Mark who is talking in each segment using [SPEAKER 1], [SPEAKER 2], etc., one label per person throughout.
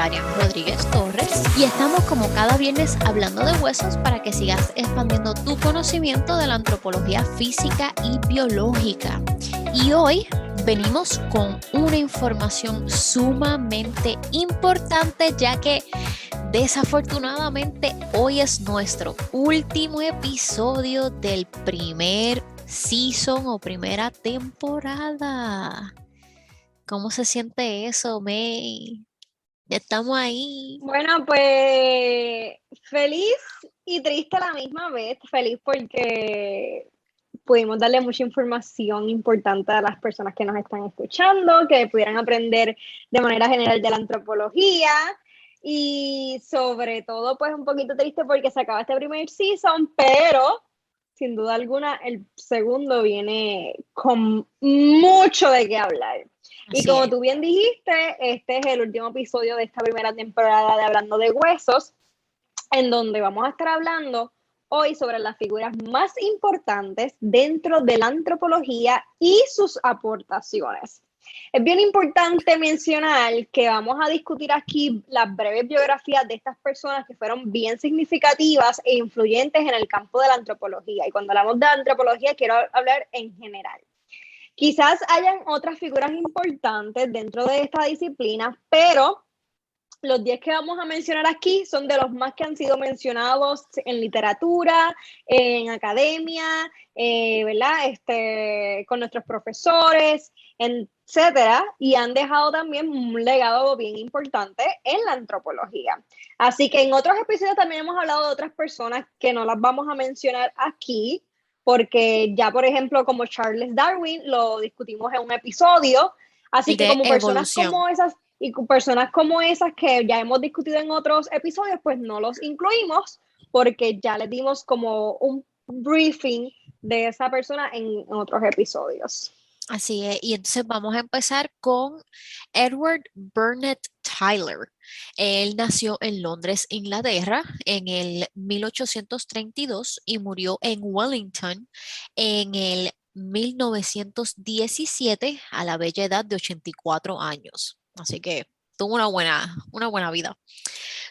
[SPEAKER 1] Arián Rodríguez Torres y estamos como cada viernes hablando de huesos para que sigas expandiendo tu conocimiento de la antropología física y biológica. Y hoy venimos con una información sumamente importante, ya que desafortunadamente hoy es nuestro último episodio del primer season o primera temporada. ¿Cómo se siente eso, May? Ya estamos ahí.
[SPEAKER 2] Bueno, pues feliz y triste a la misma vez. Feliz porque pudimos darle mucha información importante a las personas que nos están escuchando, que pudieran aprender de manera general de la antropología. Y sobre todo, pues un poquito triste porque se acaba este primer season, pero sin duda alguna el segundo viene con mucho de qué hablar. Y como tú bien dijiste, este es el último episodio de esta primera temporada de Hablando de Huesos, en donde vamos a estar hablando hoy sobre las figuras más importantes dentro de la antropología y sus aportaciones. Es bien importante mencionar que vamos a discutir aquí las breves biografías de estas personas que fueron bien significativas e influyentes en el campo de la antropología. Y cuando hablamos de antropología, quiero hablar en general. Quizás hayan otras figuras importantes dentro de esta disciplina, pero los 10 que vamos a mencionar aquí son de los más que han sido mencionados en literatura, en academia, ¿verdad? Con nuestros profesores, etcétera, y han dejado también un legado bien importante en la antropología. Así que en otros episodios también hemos hablado de otras personas que no las vamos a mencionar aquí, porque ya, por ejemplo, como Charles Darwin, lo discutimos en un episodio, así que como personas como esas y con personas como esas que ya hemos discutido en otros episodios, pues no los incluimos porque ya les dimos como un briefing de esa persona en otros episodios.
[SPEAKER 1] Así es, y entonces vamos a empezar con Edward Burnett Tyler. Él nació en Londres, Inglaterra, en el 1832 y murió en Wellington en el 1917 a la bella edad de 84 años. Así que tuvo una buena vida.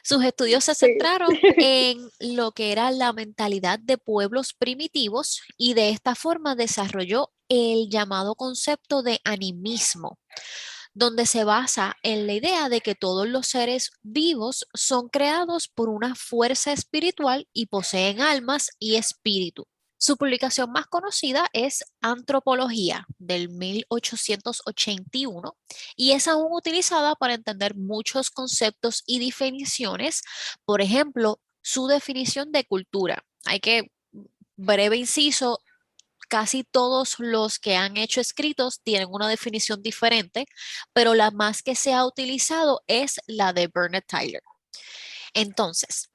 [SPEAKER 1] Sus estudios se centraron en lo que era la mentalidad de pueblos primitivos y de esta forma desarrolló el llamado concepto de animismo, donde se basa en la idea de que todos los seres vivos son creados por una fuerza espiritual y poseen almas y espíritu. Su publicación más conocida es Antropología del 1881 y es aún utilizada para entender muchos conceptos y definiciones. Por ejemplo, su definición de cultura. Hay que, breve inciso, casi todos los que han hecho escritos tienen una definición diferente, pero la más que se ha utilizado es la de Burnett Tyler. Entonces,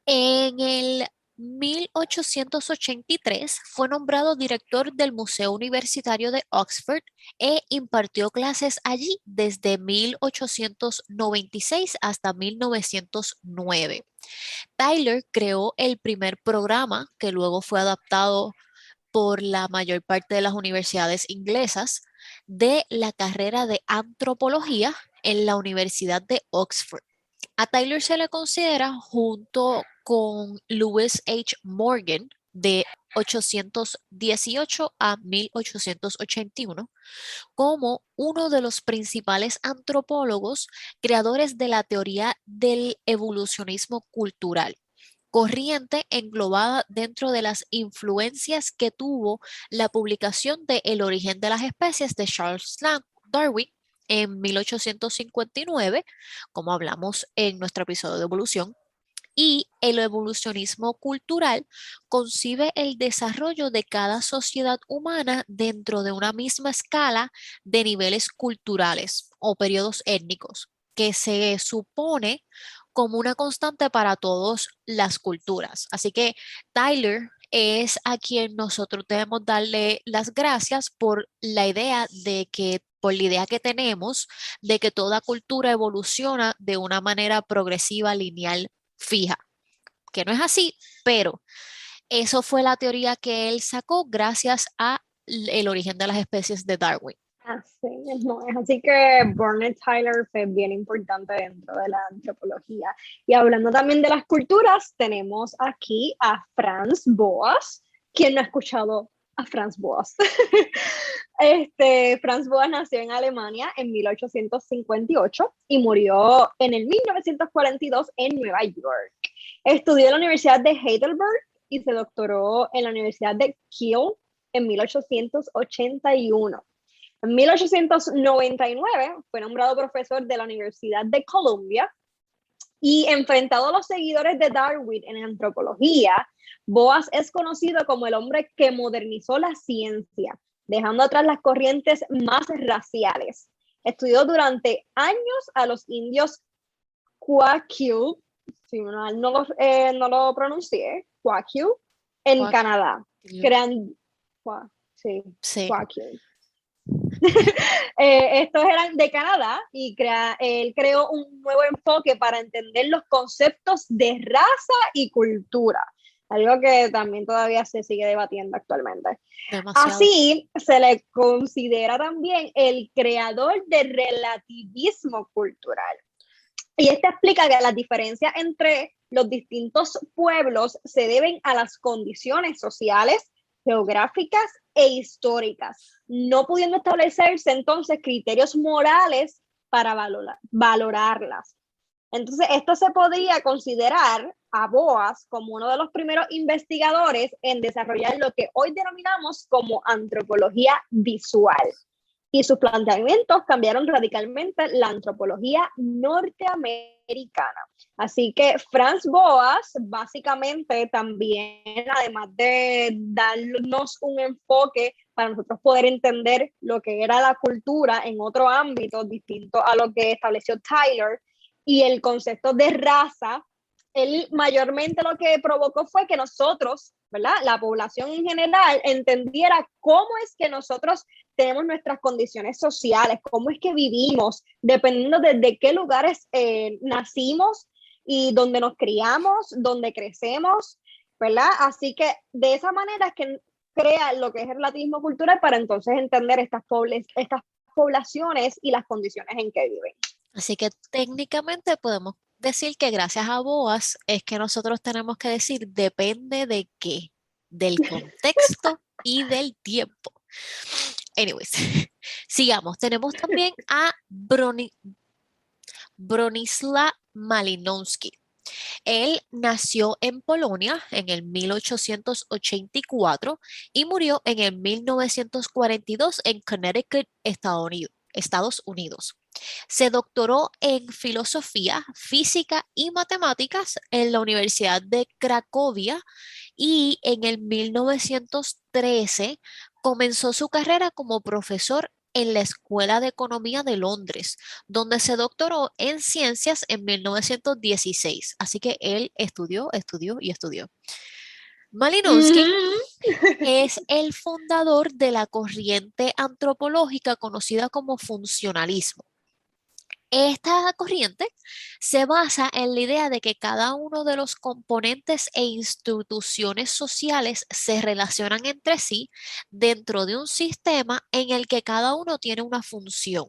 [SPEAKER 1] en el 1883 fue nombrado director del Museo Universitario de Oxford e impartió clases allí desde 1896 hasta 1909. Tyler creó el primer programa que luego fue adaptado por la mayor parte de las universidades inglesas de la carrera de antropología en la Universidad de Oxford. A Tyler se le considera, junto con Lewis H. Morgan, de 818 a 1881, como uno de los principales antropólogos creadores de la teoría del evolucionismo cultural, corriente englobada dentro de las influencias que tuvo la publicación de El origen de las especies de Charles Darwin en 1859, como hablamos en nuestro episodio de evolución. Y el evolucionismo cultural concibe el desarrollo de cada sociedad humana dentro de una misma escala de niveles culturales o periodos étnicos, que se supone como una constante para todas las culturas. Así que Tyler es a quien nosotros debemos darle las gracias por la idea de que, por la idea que tenemos de que toda cultura evoluciona de una manera progresiva, lineal, fija, que no es así, pero eso fue la teoría que él sacó gracias a el origen de las especies de Darwin.
[SPEAKER 2] Así mismo es. Así que Burnett Tyler fue bien importante dentro de la antropología. Y hablando también de las culturas, tenemos aquí a Franz Boas. ¿Quién no ha escuchado a Franz Boas? Franz Boas nació en Alemania en 1858 y murió en el 1942 en Nueva York. Estudió en la Universidad de Heidelberg y se doctoró en la Universidad de Kiel en 1881. En 1899 fue nombrado profesor de la Universidad de Columbia y enfrentado a los seguidores de Darwin en antropología, Boas es conocido como el hombre que modernizó la ciencia, dejando atrás las corrientes más raciales. Estudió durante años a los indios Quakiu, si no lo pronuncié, Quakiu, en Canadá. Sí,
[SPEAKER 1] Sí.
[SPEAKER 2] Quakiu. Estos eran de Canadá y él creó un nuevo enfoque para entender los conceptos de raza y cultura, algo que también todavía se sigue debatiendo actualmente.
[SPEAKER 1] Demasiado.
[SPEAKER 2] Así se le considera también el creador del relativismo cultural. Y esto explica que las diferencias entre los distintos pueblos se deben a las condiciones sociales, geográficas e históricas, no pudiendo establecerse entonces criterios morales para valorarlas. Entonces, esto se podría considerar a Boas como uno de los primeros investigadores en desarrollar lo que hoy denominamos como antropología visual. Y sus planteamientos cambiaron radicalmente la antropología norteamericana. Así que Franz Boas básicamente también, además de darnos un enfoque para nosotros poder entender lo que era la cultura en otro ámbito distinto a lo que estableció Tyler y el concepto de raza, él mayormente lo que provocó fue que nosotros, ¿verdad? La población en general entendiera cómo es que nosotros tenemos nuestras condiciones sociales, cómo es que vivimos, dependiendo de qué lugares nacimos y dónde nos criamos, dónde crecemos, ¿verdad? Así que de esa manera es que crea lo que es el relativismo cultural para entonces entender estas poblaciones y las condiciones en que viven.
[SPEAKER 1] Así que técnicamente podemos decir que gracias a Boas es que nosotros tenemos que decir depende de qué, del contexto y del tiempo. Anyways, sigamos. Tenemos también a Bronislaw Malinowski. Él nació en Polonia en el 1884 y murió en el 1942 en Connecticut, Estados Unidos. Se doctoró en filosofía, física y matemáticas en la Universidad de Cracovia y en el 1913 comenzó su carrera como profesor en la Escuela de Economía de Londres, donde se doctoró en ciencias en 1916. Así que él estudió, estudió y estudió. Malinowski es el fundador de la corriente antropológica conocida como funcionalismo. Esta corriente se basa en la idea de que cada uno de los componentes e instituciones sociales se relacionan entre sí dentro de un sistema en el que cada uno tiene una función,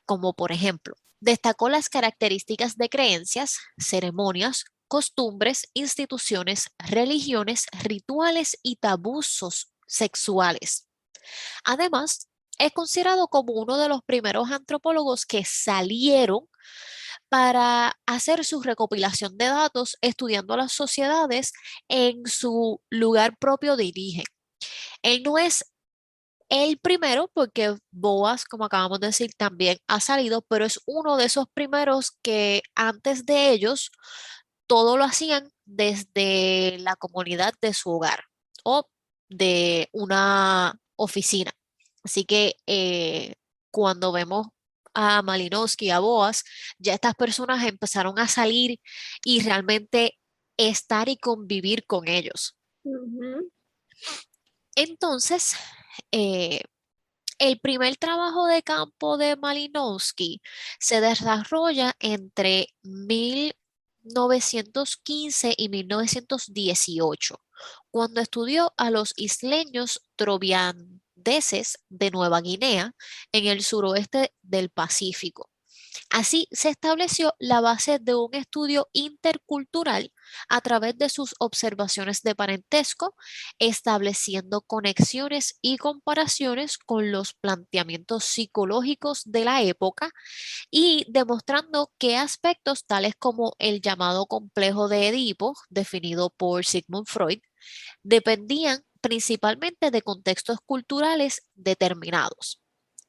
[SPEAKER 1] como por ejemplo, destacó las características de creencias, ceremonias, costumbres, instituciones, religiones, rituales y tabús sexuales. Además, es considerado como uno de los primeros antropólogos que salieron para hacer su recopilación de datos estudiando las sociedades en su lugar propio de origen. Él no es el primero porque Boas, como acabamos de decir, también ha salido, pero es uno de esos primeros que antes de ellos todo lo hacían desde la comunidad de su hogar o de una oficina. Así que cuando vemos a Malinowski, a Boas, ya estas personas empezaron a salir y realmente estar y convivir con ellos. Entonces, eh, el primer trabajo de campo de Malinowski se desarrolla entre 1915 y 1918, cuando estudió a los isleños corteses de Nueva Guinea en el suroeste del Pacífico. Así se estableció la base de un estudio intercultural a través de sus observaciones de parentesco, estableciendo conexiones y comparaciones con los planteamientos psicológicos de la época y demostrando que aspectos tales como el llamado complejo de Edipo, definido por Sigmund Freud, dependían principalmente de contextos culturales determinados.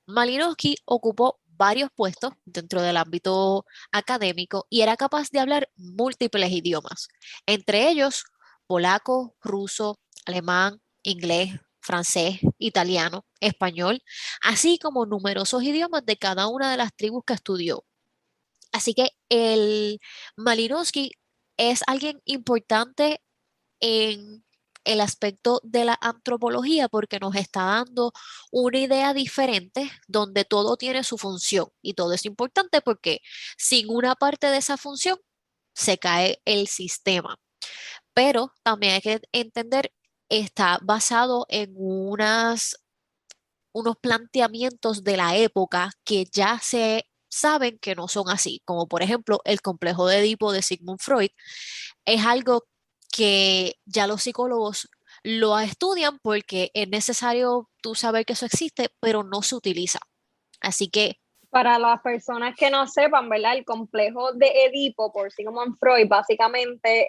[SPEAKER 1] Malinowski ocupó varios puestos dentro del ámbito académico y era capaz de hablar múltiples idiomas, entre ellos polaco, ruso, alemán, inglés, francés, italiano, español, así como numerosos idiomas de cada una de las tribus que estudió. Así que el Malinowski es alguien importante en el aspecto de la antropología porque nos está dando una idea diferente donde todo tiene su función y todo es importante porque sin una parte de esa función se cae el sistema. Pero también hay que entender, está basado en unos planteamientos de la época que ya se saben que no son así, como por ejemplo el complejo de Edipo de Sigmund Freud, es algo que ya los psicólogos lo estudian porque es necesario tú saber que eso existe, pero no se utiliza. Así que,
[SPEAKER 2] Para las personas que no sepan, ¿verdad? El complejo de Edipo por Sigmund Freud, básicamente,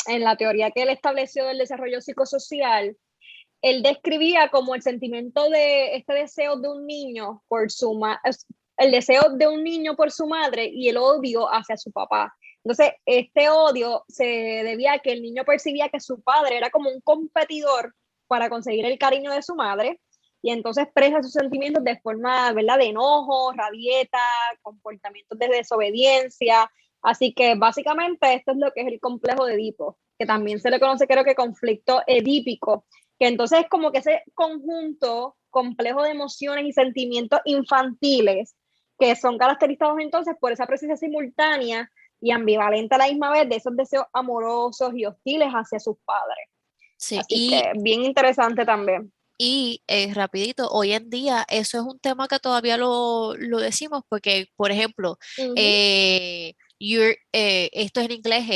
[SPEAKER 2] en la teoría que él estableció del desarrollo psicosocial, él describía como el sentimiento de este deseo de un niño por el deseo de un niño por su madre y el odio hacia su papá. Entonces, este odio se debía a que el niño percibía que su padre era como un competidor para conseguir el cariño de su madre y entonces expresa sus sentimientos de forma, ¿verdad?, de enojo, rabieta, comportamientos de desobediencia. Así que básicamente esto es lo que es el complejo de Edipo, que también se le conoce, creo que conflicto edípico, que entonces es como que ese conjunto complejo de emociones y sentimientos infantiles que son caracterizados entonces por esa presencia simultánea y ambivalente a la misma vez de esos deseos amorosos y hostiles hacia sus padres.
[SPEAKER 1] sí,
[SPEAKER 2] Así que bien interesante también.
[SPEAKER 1] rapidito, hoy en día eso es un tema que todavía lo decimos porque, por ejemplo,
[SPEAKER 2] Uh -huh.
[SPEAKER 1] esto es en inglés,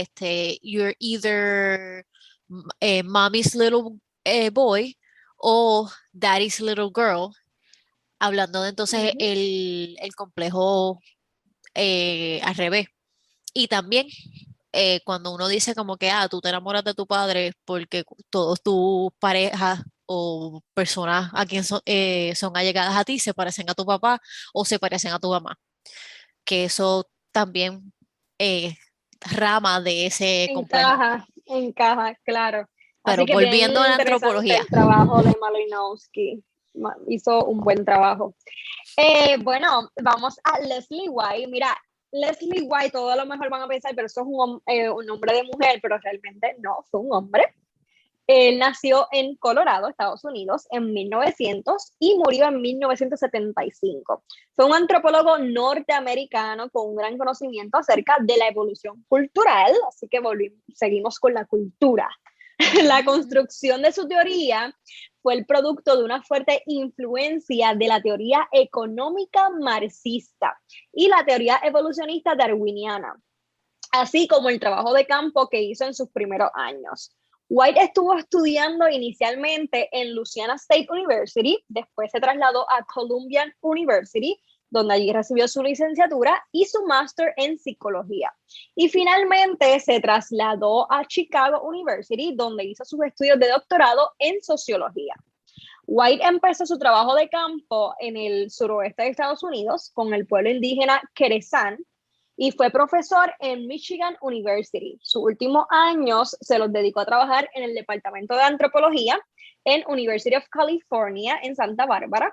[SPEAKER 1] you're either mommy's little boy o daddy's little girl, hablando de
[SPEAKER 2] Uh
[SPEAKER 1] entonces
[SPEAKER 2] -huh.
[SPEAKER 1] el complejo al revés. Y también cuando uno dice como que, tú te enamoras de tu padre porque todos tus parejas o personas a quien son allegadas a ti se parecen a tu papá o se parecen a tu mamá, que eso también rama de ese complejo.
[SPEAKER 2] Encaja, claro.
[SPEAKER 1] Pero
[SPEAKER 2] Así que bien
[SPEAKER 1] volviendo a la
[SPEAKER 2] interesante
[SPEAKER 1] antropología,
[SPEAKER 2] el trabajo de Malinowski. Hizo un buen trabajo. Bueno, vamos a Leslie White. Mira, Leslie White, todo a lo mejor van a pensar, pero eso es un nombre de mujer, pero realmente no, fue un hombre. Él nació en Colorado, Estados Unidos, en 1900 y murió en 1975. Fue un antropólogo norteamericano con un gran conocimiento acerca de la evolución cultural, así que seguimos con la cultura. La
[SPEAKER 1] ujú,
[SPEAKER 2] construcción de su teoría fue el producto de una fuerte influencia de la teoría económica marxista y la teoría evolucionista darwiniana, así como el trabajo de campo que hizo en sus primeros años. White estuvo estudiando inicialmente en Louisiana State University, después se trasladó a Columbia University, donde allí recibió su licenciatura y su máster en psicología. Y finalmente se trasladó a Chicago University, donde hizo sus estudios de doctorado en sociología. White empezó su trabajo de campo en el suroeste de Estados Unidos con el pueblo indígena Querezán y fue profesor en Michigan University. Sus últimos años se los dedicó a trabajar en el departamento de antropología en University of California en Santa Bárbara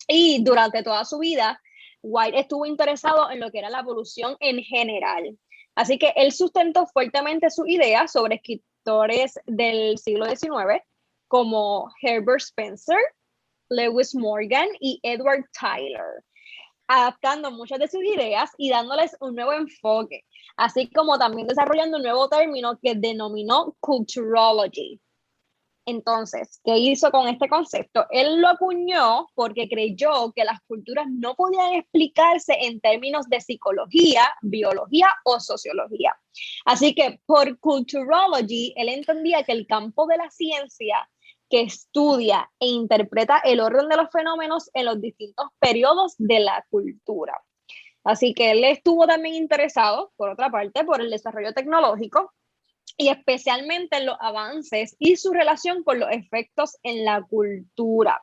[SPEAKER 2] y durante toda su vida White estuvo interesado en lo que era la evolución en general. Así que él sustentó fuertemente su idea sobre escritores del siglo XIX como Herbert Spencer, Lewis Morgan y Edward Tyler, adaptando muchas de sus ideas y dándoles un nuevo enfoque, así como también desarrollando un nuevo término que denominó culturology. Entonces, ¿qué hizo con este concepto? Él lo acuñó porque creyó que las culturas no podían explicarse en términos de psicología, biología o sociología. Así que por culturology, él entendía que el campo de la ciencia que estudia e interpreta el orden de los fenómenos en los distintos periodos de la cultura. Así que él estuvo también interesado, por otra parte, por el desarrollo tecnológico y especialmente en los avances y su relación con los efectos en la cultura,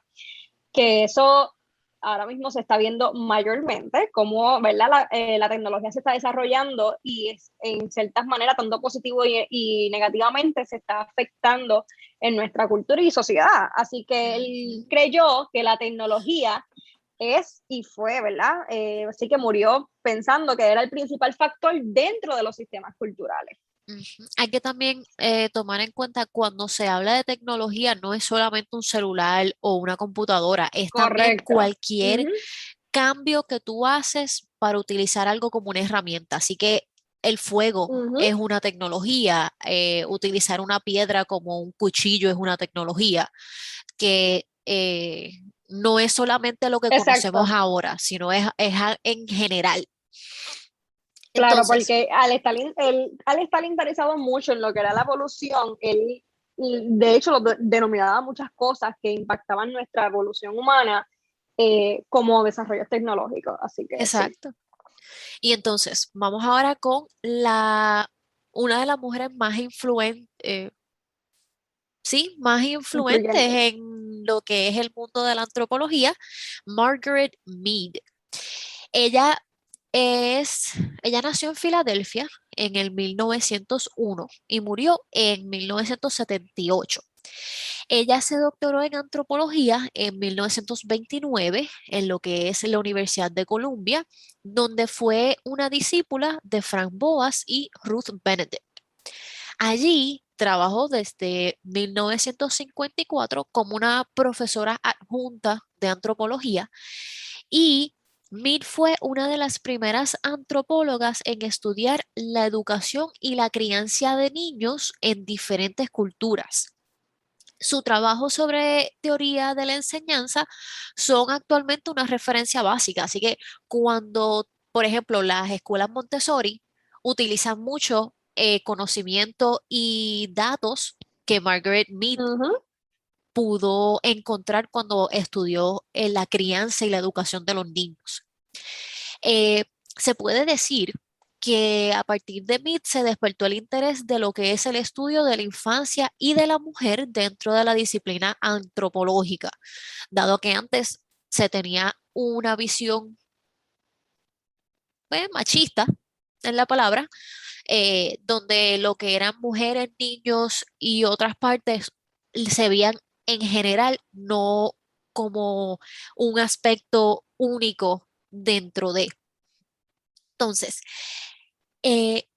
[SPEAKER 2] que eso ahora mismo se está viendo mayormente, como ¿verdad? La tecnología se está desarrollando y es, en ciertas maneras, tanto positivo y negativamente, se está afectando en nuestra cultura y sociedad. Así que él creyó que la tecnología es y fue, ¿verdad? Así que murió pensando que era el principal factor dentro de los sistemas culturales.
[SPEAKER 1] Hay que también tomar en cuenta cuando se habla de tecnología, no es solamente un celular o una computadora, es también
[SPEAKER 2] Correcto.
[SPEAKER 1] cualquier cambio que tú haces para utilizar algo como una herramienta. Así que el fuego es una tecnología, utilizar una piedra como un cuchillo es una tecnología que no es solamente lo que conocemos
[SPEAKER 2] Exacto.
[SPEAKER 1] ahora, sino es en general.
[SPEAKER 2] Claro,
[SPEAKER 1] Entonces,
[SPEAKER 2] porque al estar interesado mucho en lo que era la evolución, él de hecho lo denominaba muchas cosas que impactaban nuestra evolución humana como desarrollos tecnológicos. Así que sí.
[SPEAKER 1] exacto. Y entonces, vamos ahora con una de las mujeres más sí, más influentes
[SPEAKER 2] Influyente.
[SPEAKER 1] en lo que es el mundo de la antropología, Margaret Mead. Ella ella nació en Filadelfia en el 1901 y murió en 1978. Ella se doctoró en antropología en 1929 en lo que es la Universidad de Columbia, donde fue una discípula de Frank Boas y Ruth Benedict. Allí trabajó desde 1954 como una profesora adjunta de antropología y Mead fue una de las primeras antropólogas en estudiar la educación y la crianza de niños en diferentes culturas. Su trabajo sobre teoría de la enseñanza son actualmente una referencia básica, así que cuando, por ejemplo, las escuelas Montessori utilizan mucho conocimiento y datos que Margaret Mead pudo encontrar cuando estudió la crianza y la educación de los niños. Eh, Se puede decir que a partir de Mead se despertó el interés de lo que es el estudio de la infancia y de la mujer dentro de la disciplina antropológica, dado que antes se tenía una visión pues, machista en la palabra, donde lo que eran mujeres, niños y otras partes se veían en general no como un aspecto único dentro de. Entonces,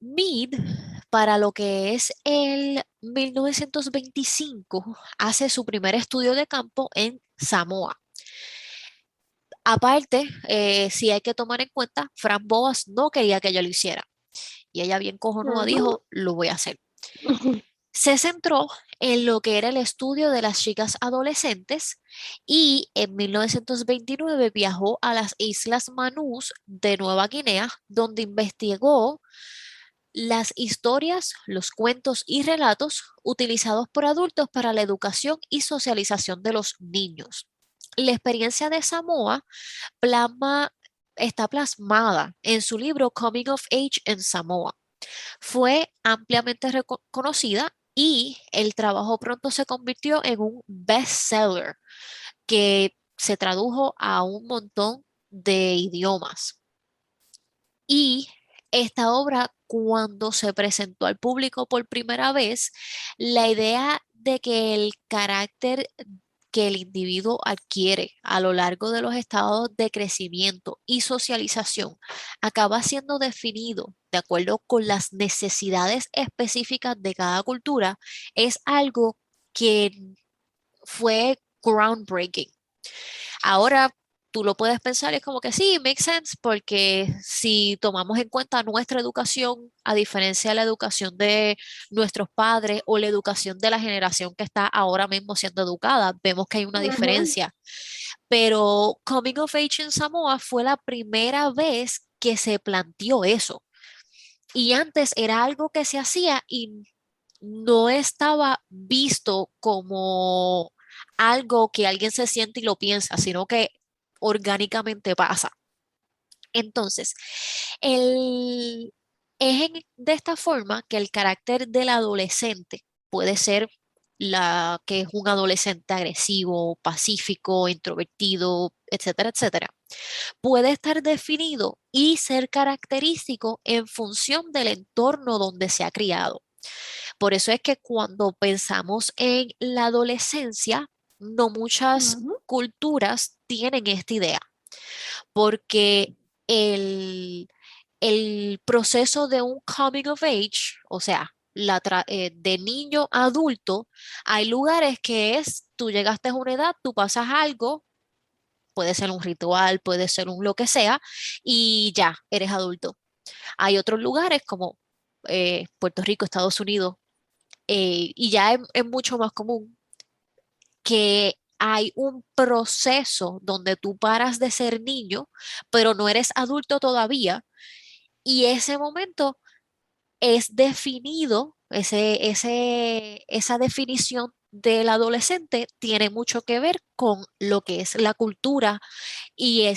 [SPEAKER 1] Mead, para lo que es el 1925, hace su primer estudio de campo en Samoa. Aparte, sí hay que tomar en cuenta, Fran Boas no quería que ella lo hiciera. Y ella bien cojonuda dijo, lo voy a hacer. Se centró en lo que era el estudio de las chicas adolescentes y en 1929 viajó a las Islas Manús de Nueva Guinea, donde investigó las historias, los cuentos y relatos utilizados por adultos para la educación y socialización de los niños. La experiencia de Samoa plasma, está plasmada en su libro Coming of Age en Samoa. Fue ampliamente reconocida y el trabajo pronto se convirtió en un bestseller que se tradujo a un montón de idiomas. Y esta obra, cuando se presentó al público por primera vez, la idea de que el carácter que el individuo adquiere a lo largo de los estados de crecimiento y socialización acaba siendo definido de acuerdo con las necesidades específicas de cada cultura, es algo que fue groundbreaking. Ahora, tú lo puedes pensar, es como que sí, makes sense, porque si tomamos en cuenta nuestra educación, a diferencia de la educación de nuestros padres o la educación de la generación que está ahora mismo siendo educada, vemos que hay una
[SPEAKER 2] Ujú.
[SPEAKER 1] diferencia. Pero Coming of Age en Samoa fue la primera vez que se planteó eso. Y antes era algo que se hacía y no estaba visto como algo que alguien se siente y lo piensa, sino que orgánicamente pasa. Entonces, el, de esta forma que el carácter del adolescente puede ser que es un adolescente agresivo, pacífico, introvertido, etcétera, etcétera, puede estar definido y ser característico en función del entorno donde se ha criado. Por eso es que cuando pensamos en la adolescencia, no muchas
[SPEAKER 2] Ujú.
[SPEAKER 1] culturas tienen esta idea, porque el, el proceso de un coming of age, o sea, de niño a adulto, hay lugares que es, tú llegaste a una edad, tú pasas algo, puede ser un ritual, puede ser un lo que sea, y ya, eres adulto. Hay otros lugares como Puerto Rico, Estados Unidos, y ya es mucho más común que hay un proceso donde tú paras de ser niño, pero no eres adulto todavía, y ese momento es definido, esa definición del adolescente tiene mucho que ver con lo que es la cultura y,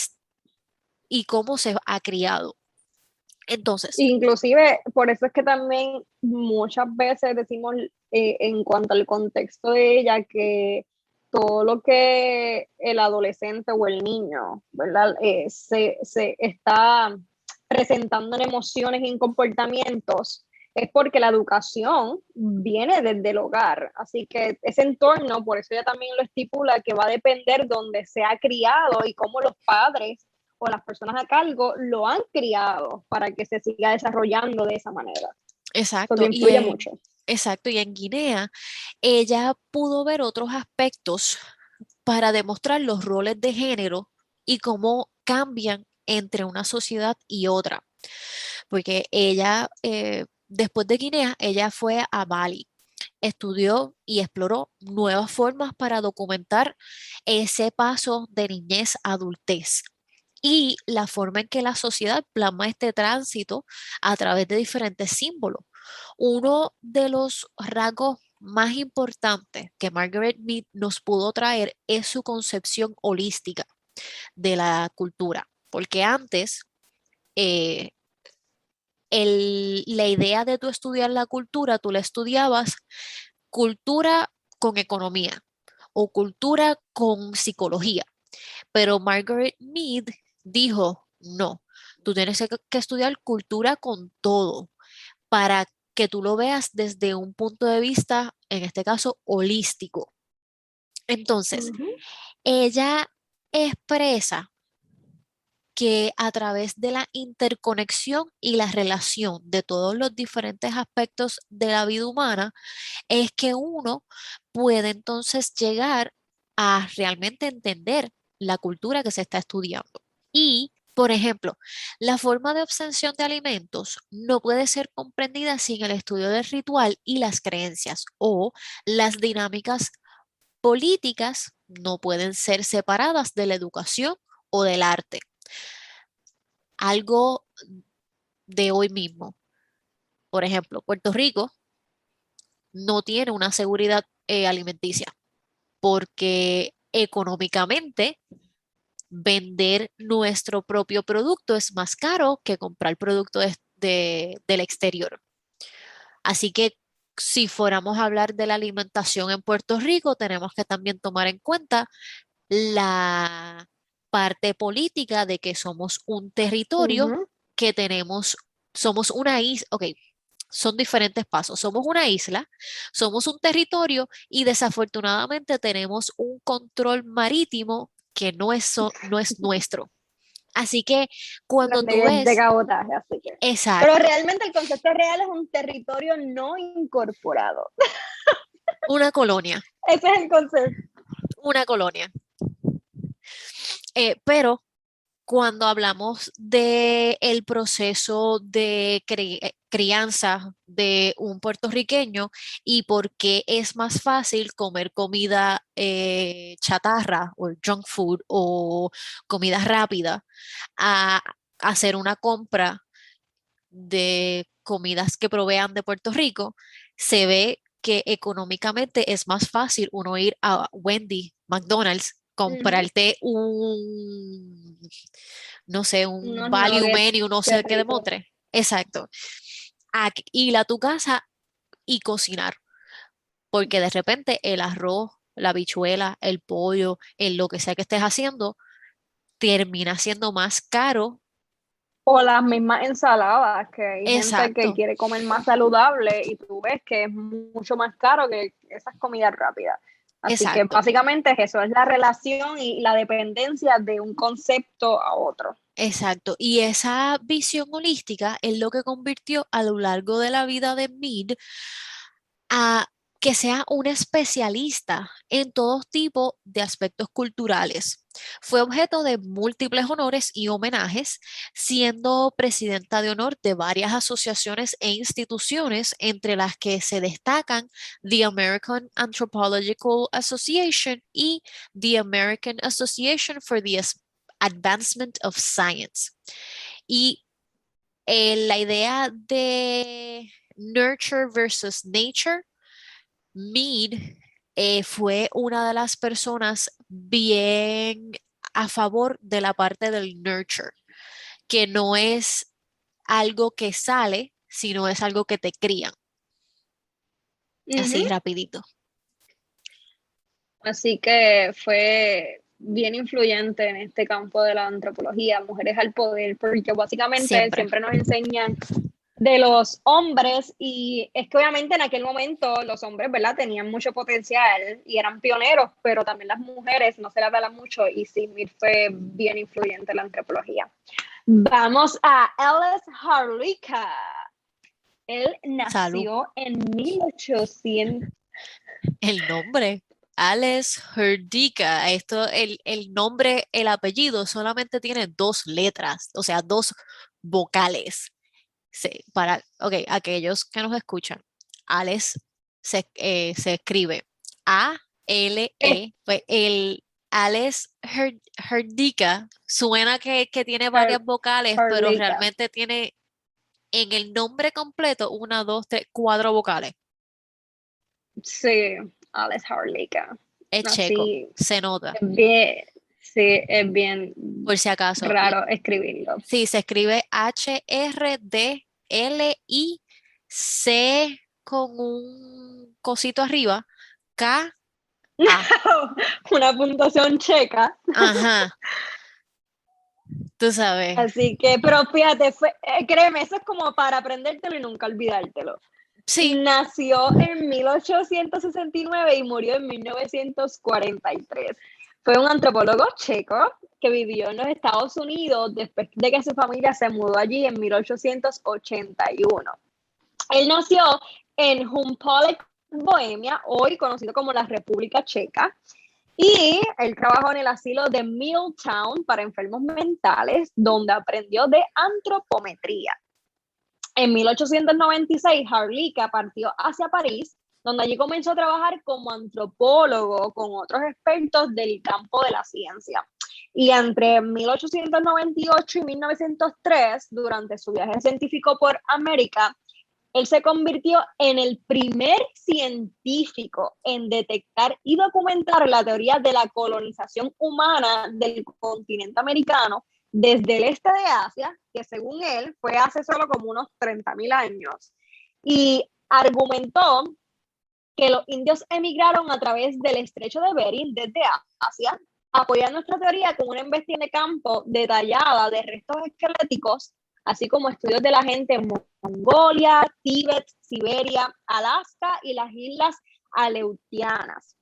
[SPEAKER 1] y cómo se ha criado. Entonces,
[SPEAKER 2] Inclusive, por eso es que también muchas veces decimos en cuanto al contexto de ella que todo lo que el adolescente o el niño, ¿verdad? Se está presentando en emociones y en comportamientos, es porque la educación viene desde el hogar. Así que ese entorno, por eso ella también lo estipula, que va a depender donde se ha criado y cómo los padres o las personas a cargo lo han criado para que se siga desarrollando de esa manera. Porque
[SPEAKER 1] exacto,
[SPEAKER 2] influye mucho.
[SPEAKER 1] exacto, y en Guinea ella pudo ver otros aspectos para demostrar los roles de género y cómo cambian entre una sociedad y otra. Porque ella, después de Guinea, ella fue a Bali, estudió y exploró nuevas formas para documentar ese paso de niñez a adultez y la forma en que la sociedad plasma este tránsito a través de diferentes símbolos. Uno de los rasgos más importantes que Margaret Mead nos pudo traer es su concepción holística de la cultura, porque antes eh, la idea de tú estudiar la cultura, tú la estudiabas cultura con economía o cultura con psicología, pero Margaret Mead dijo, no, tú tienes que estudiar cultura con todo para que tú lo veas desde un punto de vista, en este caso, holístico. Entonces,
[SPEAKER 2] Uh -huh.
[SPEAKER 1] ella expresa que a través de la interconexión y la relación de todos los diferentes aspectos de la vida humana, es que uno puede entonces llegar a realmente entender la cultura que se está estudiando. Y, por ejemplo, la forma de obtención de alimentos no puede ser comprendida sin el estudio del ritual y las creencias o las dinámicas políticas no pueden ser separadas de la educación o del arte. Algo de hoy mismo. Por ejemplo, Puerto Rico no tiene una seguridad alimenticia porque económicamente vender nuestro propio producto es más caro que comprar producto del exterior. Así que si fuéramos a hablar de la alimentación en Puerto Rico, tenemos que también tomar en cuenta la parte política de que somos un
[SPEAKER 2] Uh
[SPEAKER 1] territorio
[SPEAKER 2] -huh.
[SPEAKER 1] que tenemos, somos una isla, ok, son diferentes pasos. Somos una isla, somos un territorio y desafortunadamente tenemos un control marítimo que no es nuestro. Así que cuando tú
[SPEAKER 2] De
[SPEAKER 1] ves,
[SPEAKER 2] cabotaje, así que. Pero
[SPEAKER 1] exacto,
[SPEAKER 2] realmente el concepto real es un territorio no incorporado.
[SPEAKER 1] una colonia,
[SPEAKER 2] Ese es el concepto.
[SPEAKER 1] una colonia. Pero cuando hablamos de el proceso de crianza de un puertorriqueño y por qué es más fácil comer comida chatarra o junk food o comida rápida a hacer una compra de comidas que provean de Puerto Rico, se ve que económicamente es más fácil uno ir a Wendy, McDonald's,
[SPEAKER 2] Ujú.
[SPEAKER 1] comprarte un, no sé, un
[SPEAKER 2] Unos
[SPEAKER 1] value
[SPEAKER 2] nuggets,
[SPEAKER 1] menu, no
[SPEAKER 2] qué
[SPEAKER 1] sé qué
[SPEAKER 2] rico.
[SPEAKER 1] demontre. Exacto. Ir a tu casa y cocinar, porque de repente el arroz, la habichuela, el pollo, el lo que sea que estés haciendo, termina siendo más caro.
[SPEAKER 2] O las mismas ensaladas, que hay gente que
[SPEAKER 1] Exacto,
[SPEAKER 2] quiere comer más saludable y tú ves que es mucho más caro que esas comidas rápidas. Así que
[SPEAKER 1] exacto.
[SPEAKER 2] básicamente es eso, es la relación y la dependencia de un concepto a otro.
[SPEAKER 1] Exacto, y esa visión holística es lo que convirtió a lo largo de la vida de Mead a que sea un especialista en todo tipo de aspectos culturales. Fue objeto de múltiples honores y homenajes, siendo presidenta de honor de varias asociaciones e instituciones, entre las que se destacan the American Anthropological Association y the American Association for the Advancement of Science. Y la idea de nurture versus nature, Mead fue una de las personas bien a favor de la parte del nurture, que no es algo que sale, sino es algo que te crían,
[SPEAKER 2] Ujú.
[SPEAKER 1] así rapidito.
[SPEAKER 2] Así que fue bien influyente en este campo de la antropología, mujeres al poder, porque básicamente
[SPEAKER 1] Siempre.
[SPEAKER 2] siempre nos enseñan de los hombres y es que obviamente en aquel momento los hombres, ¿verdad? Tenían mucho potencial y eran pioneros, pero también las mujeres no se las daba mucho y sí, Mir fue bien influyente en la antropología. Vamos a Ellis Harlika. Él
[SPEAKER 1] Salud.
[SPEAKER 2] nació en 1800.
[SPEAKER 1] El nombre, Alex Herdika. Esto, el nombre, el apellido solamente tiene dos letras, o sea, dos vocales. Para, ok, aquellos que nos escuchan, Alex se escribe A-L-E, pues el Alex Herdika suena que tiene varias vocales, pero
[SPEAKER 2] Harlika.
[SPEAKER 1] realmente tiene en el nombre completo una, dos, tres, cuatro vocales.
[SPEAKER 2] Sí, Alex Harlika.
[SPEAKER 1] Es checo,
[SPEAKER 2] Así,
[SPEAKER 1] se nota,
[SPEAKER 2] es bien, sí, es bien
[SPEAKER 1] por si acaso.
[SPEAKER 2] raro escribirlo.
[SPEAKER 1] Sí, se escribe Hrdlic con un cosito arriba, K-A.
[SPEAKER 2] Una puntuación checa.
[SPEAKER 1] Ajá, tú sabes.
[SPEAKER 2] Así que, pero fíjate, créeme, eso es como para aprendértelo y nunca olvidártelo.
[SPEAKER 1] Sí,
[SPEAKER 2] Nació en 1869 y murió en 1943. Fue un antropólogo checo que vivió en los Estados Unidos después de que su familia se mudó allí en 1881. Él nació en Humpolek, Bohemia, hoy conocido como la República Checa, y él trabajó en el asilo de Milltown para enfermos mentales, donde aprendió de antropometría. En 1896, Harlika partió hacia París, donde allí comenzó a trabajar como antropólogo con otros expertos del campo de la ciencia. Y entre 1898 y 1903, durante su viaje científico por América, él se convirtió en el primer científico en detectar y documentar la teoría de la colonización humana del continente americano desde el este de Asia, que según él fue hace solo como unos 30.000 años, y argumentó que los indios emigraron a través del estrecho de Bering desde Asia, apoyando nuestra teoría con una investigación de campo detallada de restos esqueléticos, así como estudios de la gente en Mongolia, Tíbet, Siberia, Alaska y las islas Aleutianas.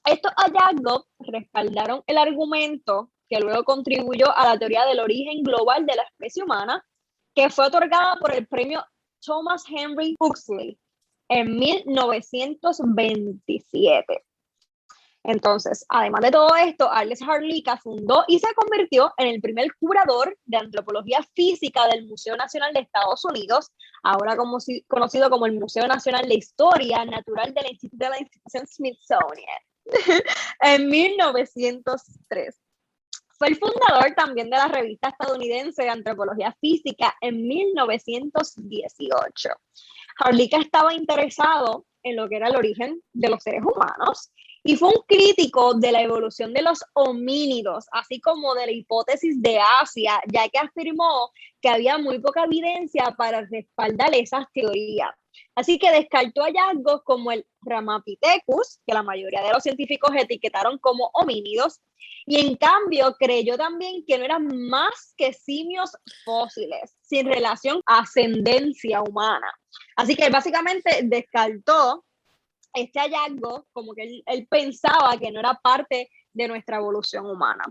[SPEAKER 2] Estos hallazgos respaldaron el argumento que luego contribuyó a la teoría del origen global de la especie humana, que fue otorgada por el premio Thomas Henry Huxley en 1927. Entonces, además de todo esto, Ardles Harlika fundó y se convirtió en el primer curador de antropología física del Museo Nacional de Estados Unidos, ahora conocido como el Museo Nacional de Historia Natural de la institución Smithsonian, en 1903. Fue el fundador también de la revista estadounidense de antropología física en 1918. Harlika estaba interesado en lo que era el origen de los seres humanos y fue un crítico de la evolución de los homínidos, así como de la hipótesis de Asia, ya que afirmó que había muy poca evidencia para respaldar esas teorías. Así que descartó hallazgos como el Ramapithecus, que la mayoría de los científicos etiquetaron como homínidos, y en cambio creyó también que no eran más que simios fósiles, sin relación a ascendencia humana. Así que básicamente descartó este hallazgo como que él pensaba que no era parte de nuestra evolución humana.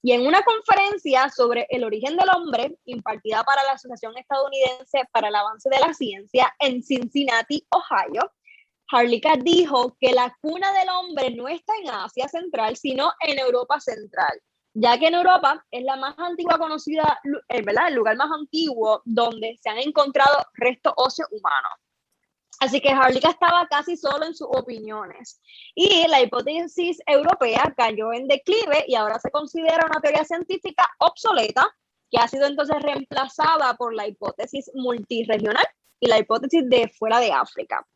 [SPEAKER 2] Y en una conferencia sobre el origen del hombre, impartida para la Asociación Estadounidense para el Avance de la Ciencia en Cincinnati, Ohio, Harlika dijo que la cuna del hombre no está en Asia Central, sino en Europa Central, ya que en Europa es la más antigua conocida, ¿verdad? El lugar más antiguo donde se han encontrado restos óseos humanos. Así que Harlika estaba casi solo en sus opiniones. Y la hipótesis europea cayó en declive y ahora se considera una teoría científica obsoleta, que ha sido entonces reemplazada por la hipótesis multirregional y la hipótesis de fuera de África.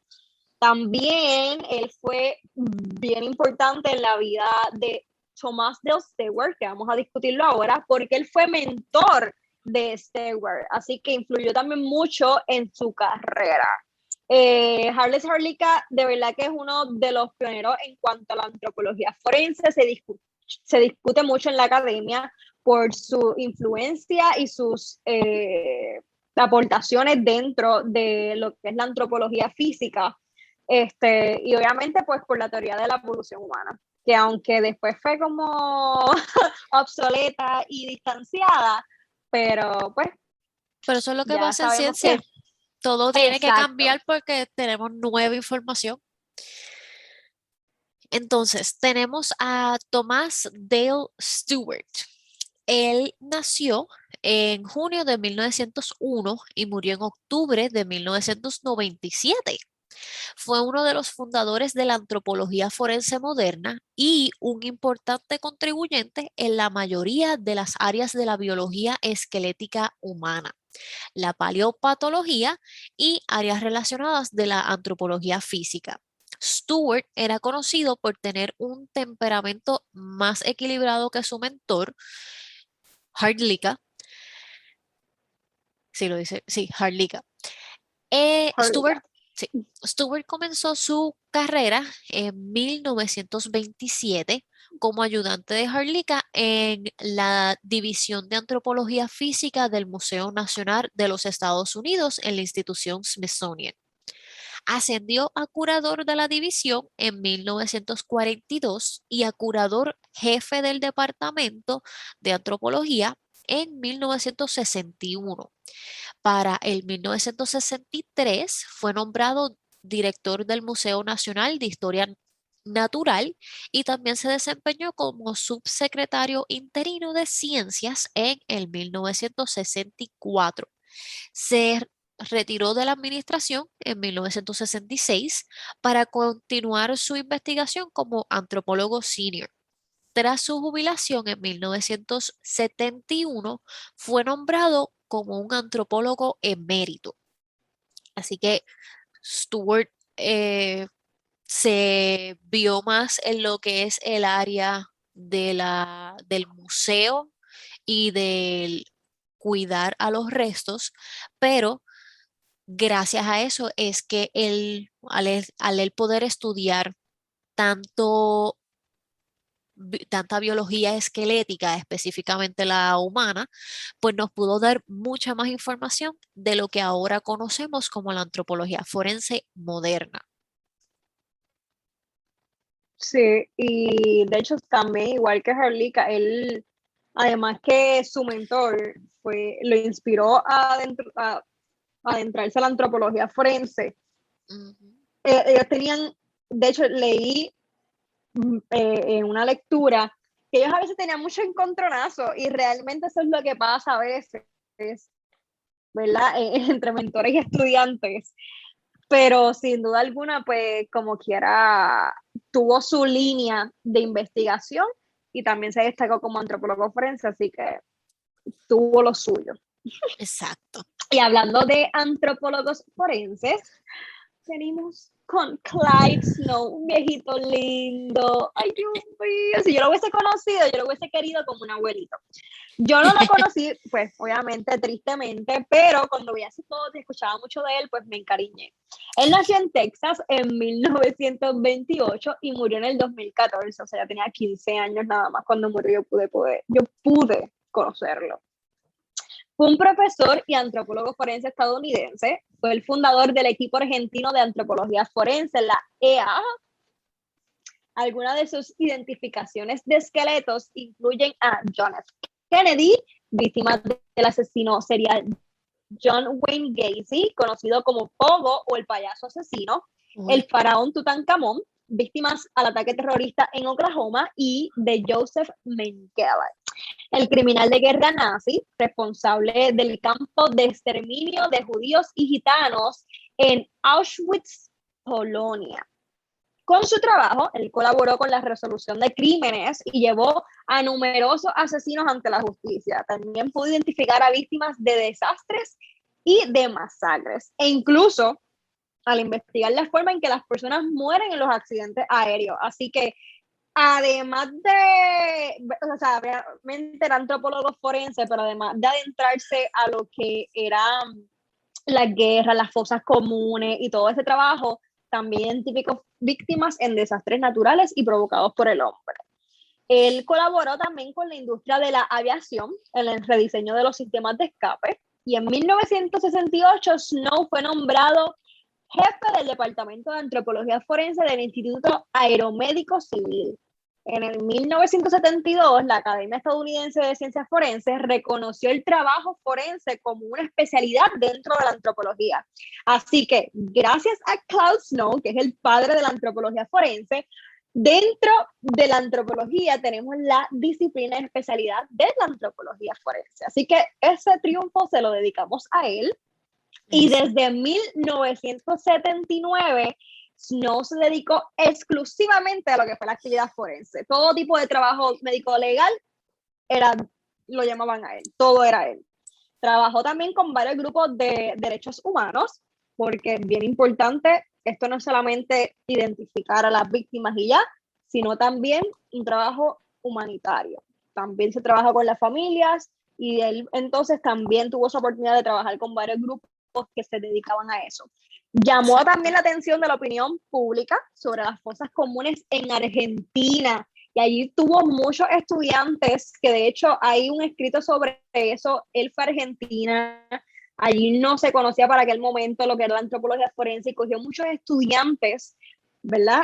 [SPEAKER 2] También él fue bien importante en la vida de Thomas Dale Stewart, que vamos a discutirlo ahora, porque él fue mentor de Stewart, así que influyó también mucho en su carrera. Ardles Harlika de verdad que es uno de los pioneros en cuanto a la antropología forense, se discute mucho en la academia por su influencia y sus aportaciones dentro de lo que es la antropología física, y obviamente pues por la teoría de la evolución humana, que aunque después fue como obsoleta y distanciada, pero pues
[SPEAKER 1] Pero eso es lo que
[SPEAKER 2] ya
[SPEAKER 1] pasa en
[SPEAKER 2] sabemos
[SPEAKER 1] ciencia.
[SPEAKER 2] que
[SPEAKER 1] Todo tiene que
[SPEAKER 2] exacto.
[SPEAKER 1] cambiar porque tenemos nueva información. Entonces, tenemos a Thomas Dale Stewart. Él nació en junio de 1901 y murió en octubre de 1997. Fue uno de los fundadores de la antropología forense moderna y un importante contribuyente en la mayoría de las áreas de la biología esquelética humana, la paleopatología y áreas relacionadas de la antropología física. Stewart era conocido por tener un temperamento más equilibrado que su mentor, Harlika. Sí, lo dice, sí, Harlika.
[SPEAKER 2] Harlika.
[SPEAKER 1] Sí, Stewart comenzó su carrera en 1927 como ayudante de Harlika en la División de Antropología Física del Museo Nacional de los Estados Unidos en la institución Smithsonian. Ascendió a curador de la división en 1942 y a curador jefe del Departamento de Antropología en 1961. Para el 1963 fue nombrado director del Museo Nacional de Historia Natural y también se desempeñó como subsecretario interino de Ciencias en el 1964. Se retiró de la administración en 1966 para continuar su investigación como antropólogo senior. Tras su jubilación en 1971, fue nombrado como un antropólogo emérito. Así que Stewart se vio más en lo que es el área del museo y del cuidar a los restos, pero gracias a eso es que al él poder estudiar tanto tanta biología esquelética, específicamente la humana, pues nos pudo dar mucha más información de lo que ahora conocemos como la antropología forense moderna.
[SPEAKER 2] Sí, y de hecho también, igual que Harlika, él, además que su mentor lo inspiró a adentrarse a la antropología forense.
[SPEAKER 1] Ujú.
[SPEAKER 2] Ellos tenían, de hecho leí en una lectura, que ellos a veces tenían mucho encontronazo y realmente eso es lo que pasa a veces, ¿verdad? Entre mentores y estudiantes. Pero sin duda alguna, pues como quiera, tuvo su línea de investigación y también se destacó como antropólogo forense, así que tuvo lo suyo.
[SPEAKER 1] Exacto.
[SPEAKER 2] Y hablando de antropólogos forenses, venimos con Clyde Snow, un viejito lindo. Ay, Dios mío, si yo lo hubiese conocido, yo lo hubiese querido como un abuelito. Yo no lo conocí, pues obviamente, tristemente, pero cuando veía sus fotos y escuchaba mucho de él, pues me encariñé. Él nació en Texas en 1928 y murió en el 2014, o sea, ya tenía 15 años nada más cuando murió, yo pude conocerlo. Fue un profesor y antropólogo forense estadounidense, fue el fundador del equipo argentino de antropología forense, la EA. Algunas de sus identificaciones de esqueletos incluyen a John F. Kennedy, víctima del asesino serial John Wayne Gacy, conocido como Pogo o el payaso asesino, el faraón Tutankamón, víctimas al ataque terrorista en Oklahoma, y de Joseph Mengele, el criminal de guerra nazi, responsable del campo de exterminio de judíos y gitanos en Auschwitz, Polonia. Con su trabajo, él colaboró con la resolución de crímenes y llevó a numerosos asesinos ante la justicia. También pudo identificar a víctimas de desastres y de masacres. E incluso al investigar la forma en que las personas mueren en los accidentes aéreos. Así que, además de, o sea, realmente era antropólogo forense, pero además de adentrarse a lo que eran las guerras, las fosas comunes y todo ese trabajo, también identificó víctimas en desastres naturales y provocados por el hombre. Él colaboró también con la industria de la aviación en el rediseño de los sistemas de escape, y en 1968 Snow fue nombrado jefe del Departamento de Antropología Forense del Instituto Aeromédico Civil. En el 1972, la Academia Estadounidense de Ciencias Forenses reconoció el trabajo forense como una especialidad dentro de la antropología. Así que, gracias a Clyde Snow, que es el padre de la antropología forense, dentro de la antropología tenemos la disciplina y especialidad de la antropología forense. Así que ese triunfo se lo dedicamos a él. Y desde 1979, Snow se dedicó exclusivamente a lo que fue la actividad forense. Todo tipo de trabajo médico legal lo llamaban a él, todo era él. Trabajó también con varios grupos de derechos humanos, porque es bien importante, esto no es solamente identificar a las víctimas y ya, sino también un trabajo humanitario. También se trabaja con las familias, y él entonces también tuvo esa oportunidad de trabajar con varios grupos que se dedicaban a eso. Llamó también la atención de la opinión pública sobre las fosas comunes en Argentina, y allí tuvo muchos estudiantes, que de hecho hay un escrito sobre eso. Él fue a Argentina, allí no se conocía para aquel momento lo que era la antropología forense, y cogió muchos estudiantes, ¿verdad?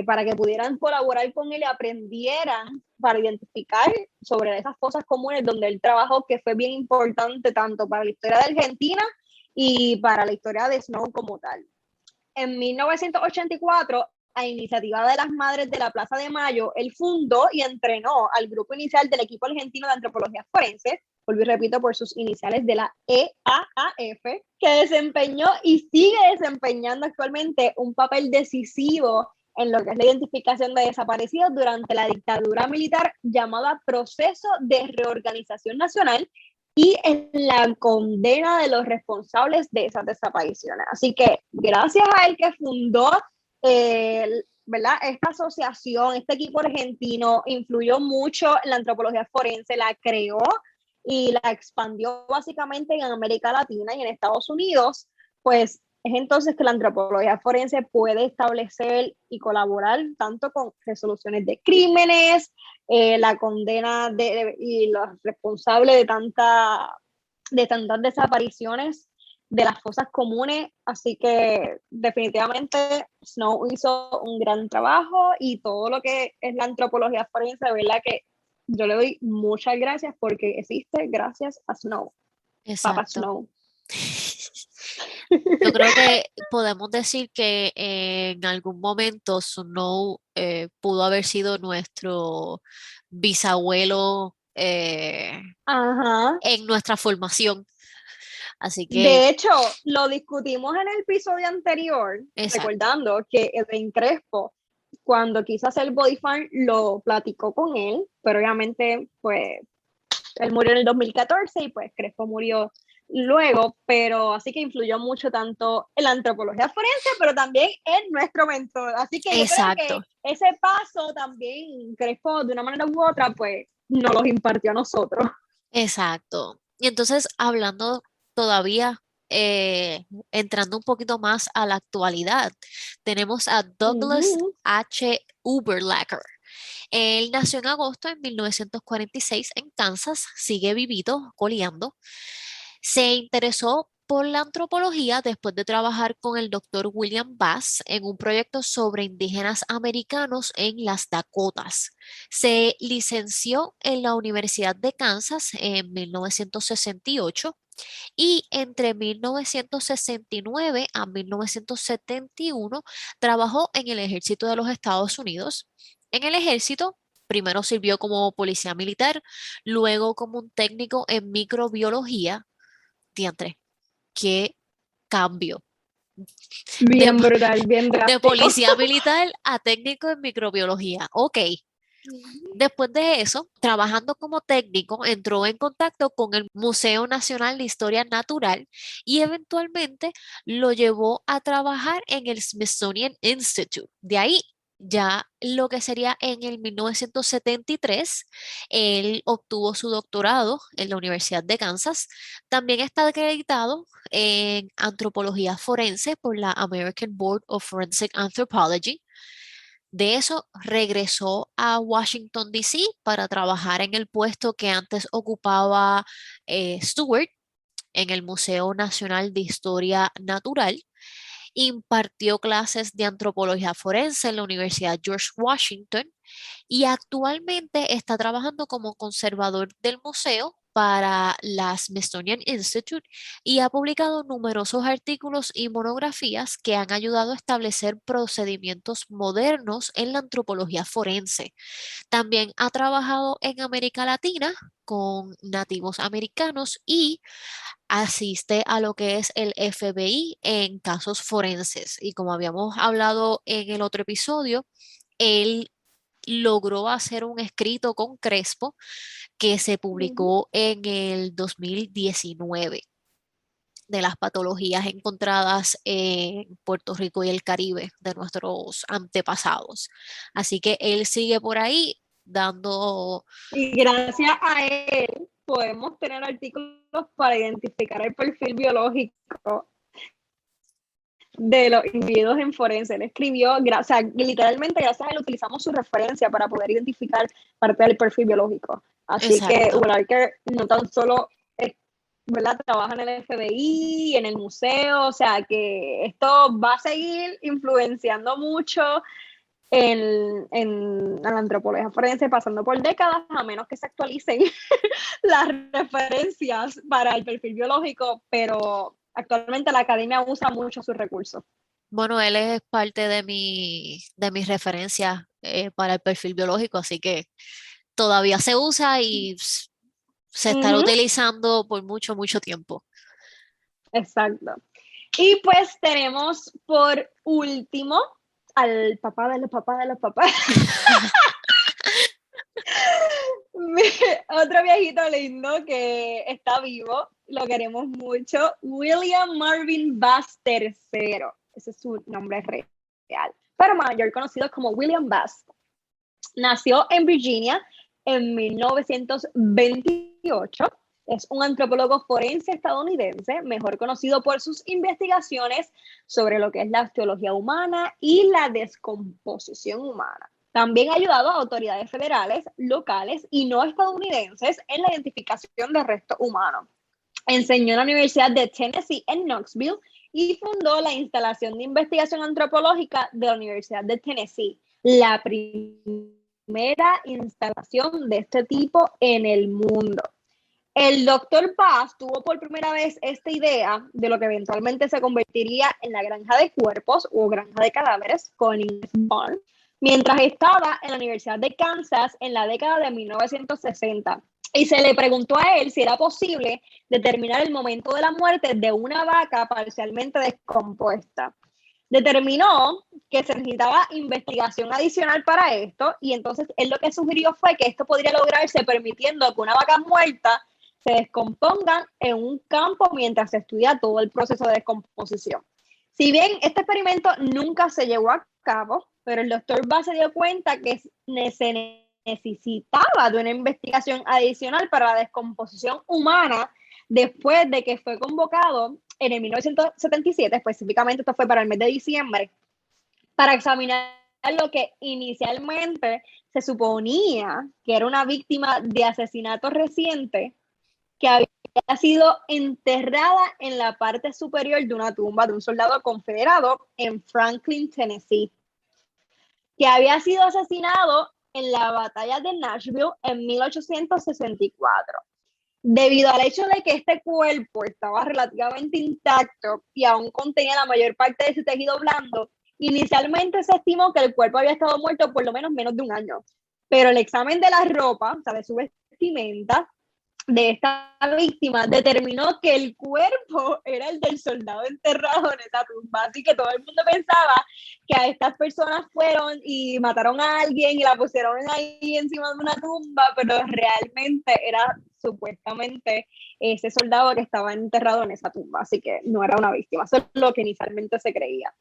[SPEAKER 2] Para que pudieran colaborar con él y aprendieran para identificar sobre esas fosas comunes donde él trabajó, que fue bien importante tanto para la historia de Argentina y para la historia de Snow como tal. En 1984, a iniciativa de las Madres de la Plaza de Mayo, él fundó y entrenó al grupo inicial del equipo argentino de antropología forense, volví y repito por sus iniciales, de la EAAF, que desempeñó y sigue desempeñando actualmente un papel decisivo en lo que es la identificación de desaparecidos durante la dictadura militar, llamada Proceso de Reorganización Nacional, y en la condena de los responsables de esas desapariciones. Así que gracias a él que fundó ¿verdad? Esta asociación, este equipo argentino, influyó mucho en la antropología forense, la creó y la expandió básicamente en América Latina y en Estados Unidos. Pues es entonces que la antropología forense puede establecer y colaborar tanto con resoluciones de crímenes, la condena y los responsables de tantas desapariciones de las fosas comunes. Así que definitivamente Snow hizo un gran trabajo, y todo lo que es la antropología forense, de verdad que yo le doy muchas gracias porque existe gracias a Snow.
[SPEAKER 1] Exacto.
[SPEAKER 2] Papa Snow.
[SPEAKER 1] Yo creo que podemos decir que en algún momento Snow pudo haber sido nuestro bisabuelo
[SPEAKER 2] Ajá.
[SPEAKER 1] en nuestra formación. Así que,
[SPEAKER 2] De hecho, lo discutimos en el episodio anterior,
[SPEAKER 1] exacto,
[SPEAKER 2] recordando que Edwin Crespo, cuando quiso hacer Body Farm, lo platicó con él, pero obviamente, pues, él murió en el 2014 y pues Crespo murió luego, pero así que influyó mucho tanto en la antropología forense, pero también en nuestro mentor. Así que yo creo que
[SPEAKER 1] exacto,
[SPEAKER 2] ese paso también Crespo, de una manera u otra, pues, nos los impartió a nosotros.
[SPEAKER 1] exacto. Y entonces, hablando todavía, entrando un poquito más a la actualidad, tenemos a Douglas
[SPEAKER 2] Ujú.
[SPEAKER 1] H. Uberlacher. Él nació en agosto de 1946 en Kansas, sigue vivito, coleando. Se interesó por la antropología después de trabajar con el doctor William Bass en un proyecto sobre indígenas americanos en las Dakotas. Se licenció en la Universidad de Kansas en 1968 y entre 1969 a 1971 trabajó en el ejército de los Estados Unidos. En el ejército, primero sirvió como policía militar, luego como un técnico en microbiología. Diantre, qué cambio. De,
[SPEAKER 2] Bien brutal, bien
[SPEAKER 1] de
[SPEAKER 2] drástico.
[SPEAKER 1] policía militar a técnico en microbiología. Ok. Después de eso, trabajando como técnico, entró en contacto con el Museo Nacional de Historia Natural y eventualmente lo llevó a trabajar en el Smithsonian Institute. De ahí, ya lo que sería en el 1973, él obtuvo su doctorado en la Universidad de Kansas. También está acreditado en antropología forense por la American Board of Forensic Anthropology. De eso regresó a Washington, D. C. para trabajar en el puesto que antes ocupaba Stewart en el Museo Nacional de Historia Natural. Impartió clases de antropología forense en la Universidad George Washington y actualmente está trabajando como conservador del museo para la Smithsonian Institute y ha publicado numerosos artículos y monografías que han ayudado a establecer procedimientos modernos en la antropología forense. También ha trabajado en América Latina con nativos americanos y asiste a lo que es el FBI en casos forenses. Y como habíamos hablado en el otro episodio, él logró hacer un escrito con Crespo que se
[SPEAKER 2] Ujú.
[SPEAKER 1] publicó en el 2019 de las patologías encontradas en Puerto Rico y el Caribe de nuestros antepasados. Así que él sigue por ahí dando,
[SPEAKER 2] Y gracias a él podemos tener artículos para identificar el perfil biológico de los individuos en forense. Él escribió, o sea, literalmente gracias a él utilizamos su referencia para poder identificar parte del perfil biológico. Así que
[SPEAKER 1] exacto.
[SPEAKER 2] Walker no tan solo ¿verdad? Trabaja en el FBI, en el museo, o sea que esto va a seguir influenciando mucho en la antropología forense, pasando por décadas, a menos que se actualicen las referencias para el perfil biológico, pero actualmente la academia usa mucho sus recursos.
[SPEAKER 1] Bueno, él es parte de mis referencias para el perfil biológico, así que todavía se usa y se estará
[SPEAKER 2] Uh -huh,
[SPEAKER 1] utilizando por mucho, mucho tiempo.
[SPEAKER 2] exacto. Y pues tenemos por último al papá de los papás de los papás. Otro viejito lindo que está vivo, lo queremos mucho, William Marvin Bass III. Ese es su nombre real, pero mayor conocido como William Bass. Nació en Virginia en 1928. Es un antropólogo forense estadounidense, mejor conocido por sus investigaciones sobre lo que es la osteología humana y la descomposición humana. También ha ayudado a autoridades federales, locales y no estadounidenses en la identificación de restos humanos. Enseñó en la Universidad de Tennessee en Knoxville y fundó la instalación de investigación antropológica de la Universidad de Tennessee, la primera instalación de este tipo en el mundo. El doctor Bass tuvo por primera vez esta idea de lo que eventualmente se convertiría en la granja de cuerpos o granja de cadáveres, Collins Barn, mientras estaba en la Universidad de Kansas en la década de 1960. Y se le preguntó a él si era posible determinar el momento de la muerte de una vaca parcialmente descompuesta. Determinó que se necesitaba investigación adicional para esto, y entonces él lo que sugirió fue que esto podría lograrse permitiendo que una vaca muerta se descompongan en un campo mientras se estudia todo el proceso de descomposición. Si bien este experimento nunca se llevó a cabo, pero el doctor Bass se dio cuenta que se necesitaba de una investigación adicional para la descomposición humana después de que fue convocado en el 1977, específicamente esto fue para el mes de diciembre, para examinar lo que inicialmente se suponía que era una víctima de asesinato reciente que había sido enterrada en la parte superior de una tumba de un soldado confederado en Franklin, Tennessee, que había sido asesinado en la batalla de Nashville en 1864. Debido al hecho de que este cuerpo estaba relativamente intacto y aún contenía la mayor parte de su tejido blando, inicialmente se estimó que el cuerpo había estado muerto por lo menos de un año. Pero el examen de la ropa, o sea, de su vestimenta, de esta víctima, determinó que el cuerpo era el del soldado enterrado en esa tumba. Así que todo el mundo pensaba que a estas personas fueron y mataron a alguien y la pusieron ahí encima de una tumba, pero realmente era supuestamente ese soldado que estaba enterrado en esa tumba. Así que no era una víctima, eso es lo que inicialmente se creía.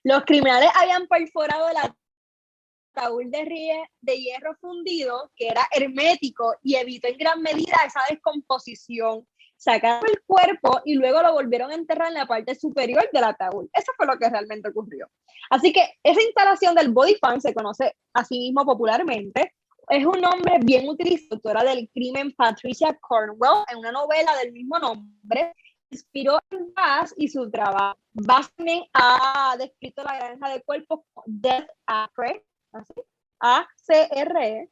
[SPEAKER 2] Los criminales habían perforado el ataúd de hierro fundido, que era hermético y evitó en gran medida esa descomposición. Sacaron el cuerpo y luego lo volvieron a enterrar en la parte superior del ataúd. Eso fue lo que realmente ocurrió. Así que esa instalación del body farm se conoce así mismo popularmente. Es un nombre bien utilizado, autora del crimen Patricia Cornwell, en una novela del mismo nombre, inspiró en Bass y su trabajo. Bass ha descrito la granja de cuerpos como Death Acre, así, ACRE,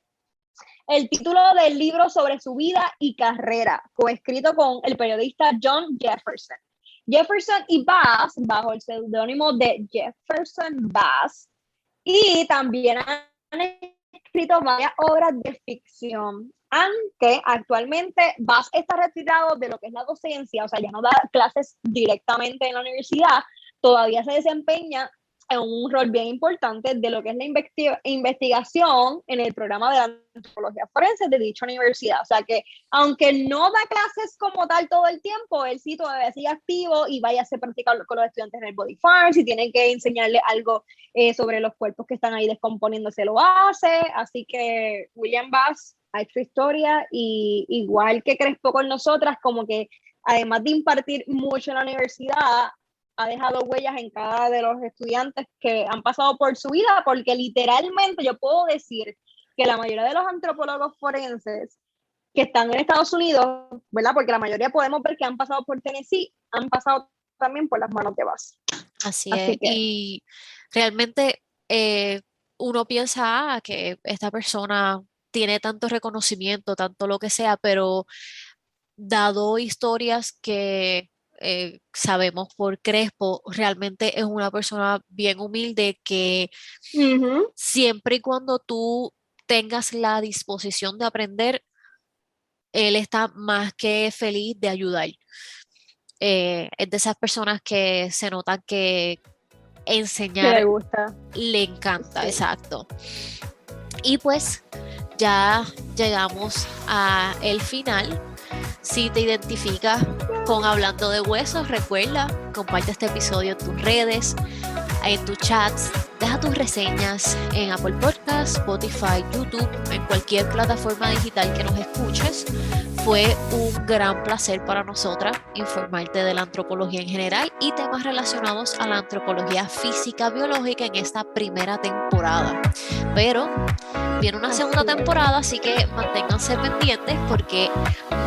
[SPEAKER 2] el título del libro sobre su vida y carrera, coescrito con el periodista John Jefferson. Jefferson y Bass, bajo el seudónimo de Jefferson Bass, y también han escrito varias obras de ficción, aunque actualmente Bass está retirado de lo que es la docencia, o sea, ya no da clases directamente en la universidad, todavía se desempeña en un rol bien importante de lo que es la investigación en el programa de la antropología forense de dicha universidad. O sea que, aunque no da clases como tal todo el tiempo, él sí todavía sigue activo y vaya a hacer practicar con los estudiantes en el body farm. Si tienen que enseñarle algo sobre los cuerpos que están ahí descomponiéndose, lo hace. Así que William Bass ha hecho historia, y igual que Crespo con nosotras, como que además de impartir mucho en la universidad, ha dejado huellas en cada de los estudiantes que han pasado por su vida, porque literalmente yo puedo decir que la mayoría de los antropólogos forenses que están en Estados Unidos, ¿verdad? Porque la mayoría podemos ver que han pasado por Tennessee, han pasado también por las manos de Bass.
[SPEAKER 1] Así es, y realmente uno piensa que esta persona tiene tanto reconocimiento, tanto lo que sea, pero dado historias que sabemos por Crespo, realmente es una persona bien humilde que siempre y cuando tú tengas la disposición de aprender, él está más que feliz de ayudar. Es de esas personas que se nota que enseñar
[SPEAKER 2] le gusta,
[SPEAKER 1] le encanta,
[SPEAKER 2] sí.
[SPEAKER 1] Exacto. Y pues ya llegamos a el final. Si te identificas con Hablando de Huesos, recuerda, comparte este episodio en tus redes, en tus chats, deja tus reseñas en Apple Podcasts, Spotify, YouTube, en cualquier plataforma digital que nos escuches. Fue un gran placer para nosotras informarte de la antropología en general y temas relacionados a la antropología física biológica en esta primera temporada. Pero viene una segunda temporada, así que manténganse pendientes porque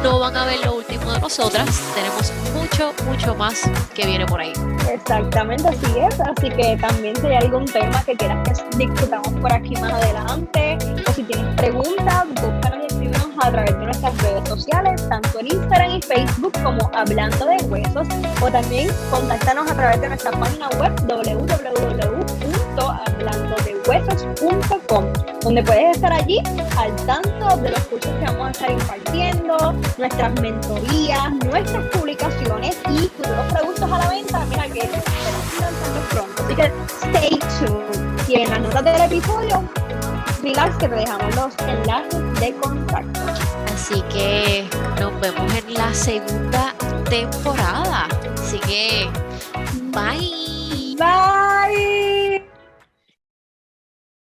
[SPEAKER 1] no van a ver lo último de nosotras. Tenemos mucho más que viene por ahí.
[SPEAKER 2] Exactamente, así es. Así que también si hay algún tema que quieras que discutamos por aquí más adelante, o si tienes preguntas, búscanos y escríbenos a través de nuestras redes sociales, tanto en Instagram y Facebook como Hablando de Huesos, o también contáctanos a través de nuestra página web www.hablandodehuesos.com, donde puedes estar allí al tanto de los cursos que vamos a estar impartiendo, nuestras mentorías, nuestras publicaciones y futuros productos a la venta. Mira que esperamos lanzarlos pronto, así que stay tuned. Y en las notas del episodio, relax, que te dejamos los enlaces de contacto.
[SPEAKER 1] Así que nos vemos en la segunda temporada. Así que bye.